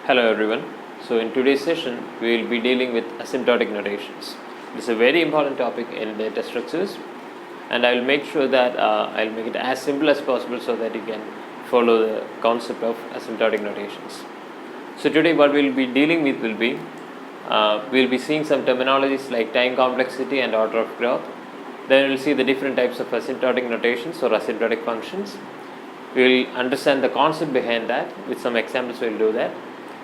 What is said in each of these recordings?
Hello everyone. So in today's session we will be dealing with asymptotic notations. This is a very important topic in data structures, and I will make sure that I'll make it as simple as possible so that you can follow the concept of asymptotic notations. So today what we will be dealing with will be we will be seeing some terminologies like time complexity and order of growth. Then we will see the different types of asymptotic notations or asymptotic functions. We will understand the concept behind that. With some examples we will do that,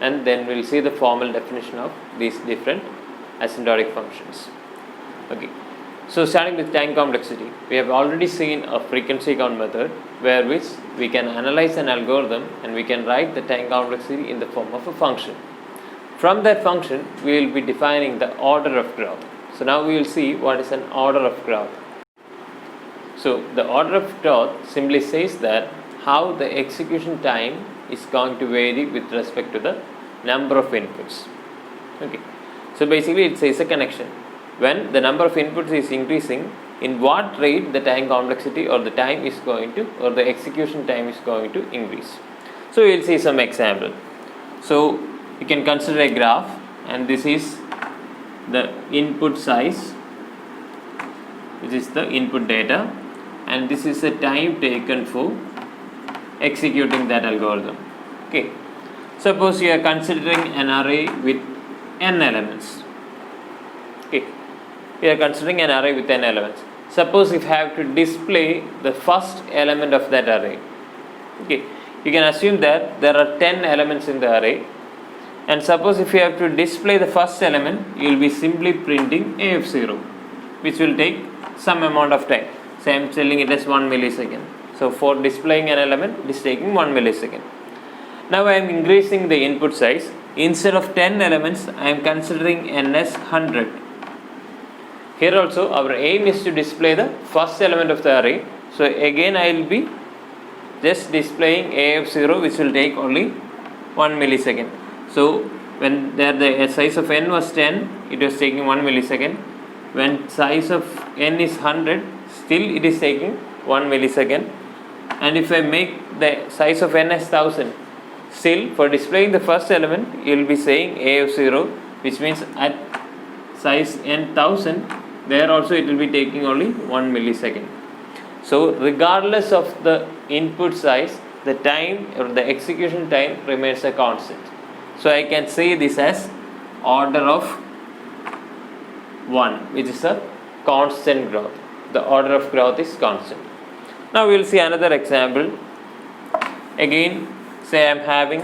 and then we will see the formal definition of these different asymptotic functions. Okay, so starting with time complexity, we have already seen a frequency count method where which we can analyze an algorithm and we can write the time complexity in the form of a function. From that function we will be defining the order of growth. So now we will see what is an order of growth. So the order of growth simply says that how the execution time is going to vary with respect to the number of inputs. Okay, so basically it says a connection. When the number of inputs is increasing, in what rate the time complexity or the time is going to, or the execution time is going to increase. So we will see some example. So you can consider a graph, and this is the input size, which is the input data, and this is the time taken for executing that algorithm. Okay, suppose you are considering an array with n elements. Okay, we are considering an array with n elements. Suppose if I have to display the first element of that array. Okay, you can assume that there are 10 elements in the array, and suppose if you have to display the first element, you will be simply printing a of 0, which will take some amount of time. So I am telling it as 1 millisecond. So for displaying an element, it is taking 1 millisecond. Now I am increasing the input size. Instead of 10 elements, I am considering n as 100. Here also our aim is to display the first element of the array. So again I will be just displaying a of 0, which will take only 1 millisecond. So when the size of n was 10, it was taking 1 millisecond. When size of n is 100, still it is taking 1 millisecond. And if I make the size of n as 1000, still for displaying the first element you will be saying a of 0, which means at size n 1000, there also it will be taking only 1 millisecond. So regardless of the input size, the time or the execution time remains a constant. So I can say this as order of 1, which is a constant growth. The order of growth is constant. Now we will see another example. Again, say I am having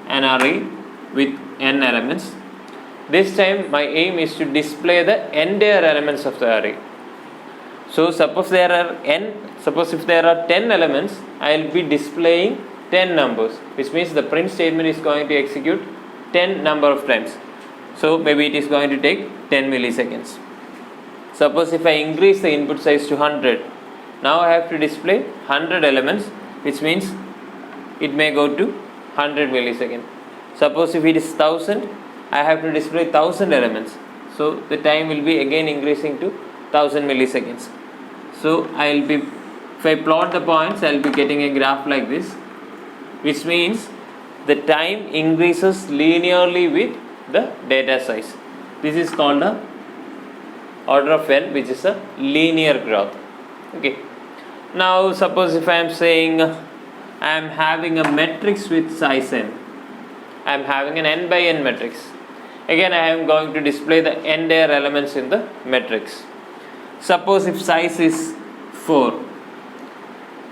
an array with n elements. This time my aim is to display the entire elements of the array. So suppose if there are 10 elements, I will be displaying 10 numbers, which means the print statement is going to execute 10 number of times. So maybe it is going to take 10 milliseconds. Suppose if I increase the input size to 100, now I have to display 100 elements, which means it may go to 100 milliseconds. Suppose if it is 1000, I have to display 1000 elements. So the time will be again increasing to 1000 milliseconds. So if I plot the points, I will be getting a graph like this, which means the time increases linearly with the data size. This is called the order of n, which is a linear growth. Okay. Now suppose if I am saying I am having a matrix with size n. I am having an n by n matrix. Again I am going to display the entire elements in the matrix. Suppose if size is 4.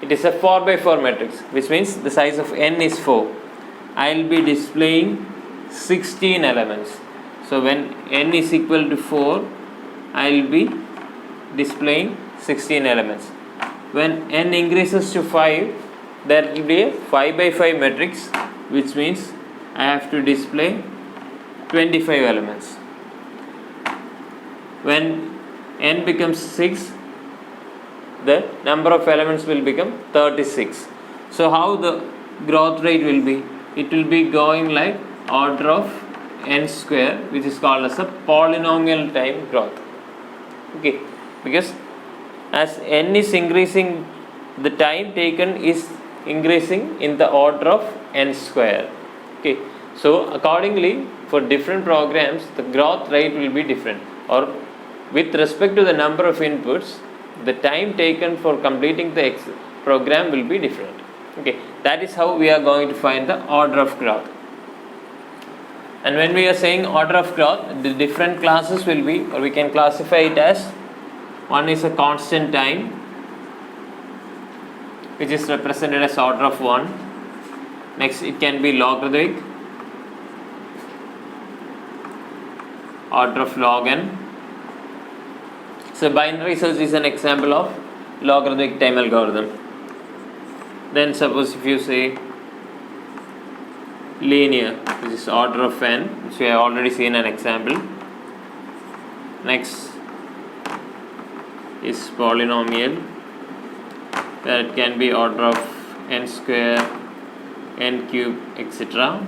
It is a 4 by 4 matrix, which means the size of n is 4. I will be displaying 16 elements. So when n is equal to 4, I will be displaying 16 elements. When n increases to 5, there will be a 5 by 5 matrix, which means I have to display 25 elements. When n becomes 6, the number of elements will become 36. So how the growth rate will be? It will be going like order of n square, which is called as a polynomial time growth. Okay, because as n is increasing, the time taken is increasing in the order of n square. Okay, So accordingly, for different programs, the growth rate will be different, or with respect to the number of inputs, the time taken for completing the program will be different. Okay, that is how we are going to find the order of growth. And when we are saying order of growth, the different classes will be, or we can classify it as, one is a constant time, which is represented as order of 1. Next, it can be logarithmic, order of log n. So binary search is an example of logarithmic time algorithm. Then suppose if you say linear, which is order of n, which we have already seen an example. Next is polynomial, where it can be order of n square, n cube, etc.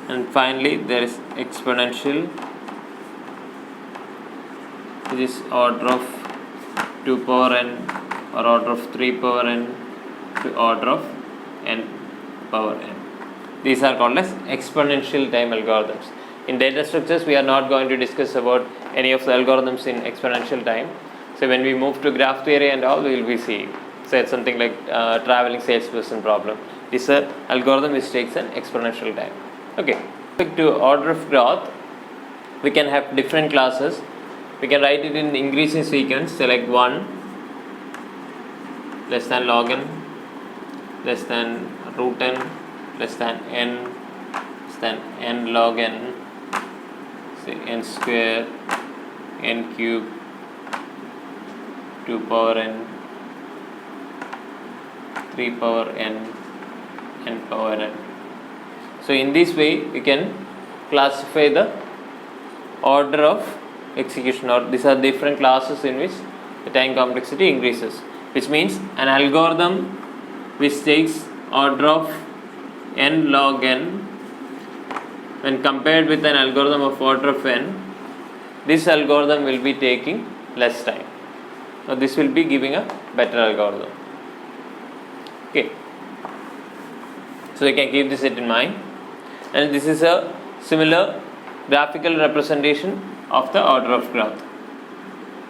And finally there is exponential, which is order of 2 power n, or order of 3 power n to order of n power n. These are called as exponential time algorithms. In data structures, we are not going to discuss about any of the algorithms in exponential time. So when we move to graph theory and all, we will be seeing. So it's something like traveling salesperson problem. This algorithm which takes an exponential time. Okay. To order of growth, we can have different classes. We can write it in increasing sequence. Select 1 less than log n, less than root n, less than n, less than n log n, say n square, n cube, 2 power n, 3 power n, n power n. So in this way we can classify the order of execution, or these are different classes in which the time complexity increases, which means an algorithm which takes order of n log n when compared with an algorithm of order of n, this algorithm will be taking less time. Now this will be giving a better algorithm. Okay, so you can keep this in mind, and this is a similar graphical representation of the order of growth.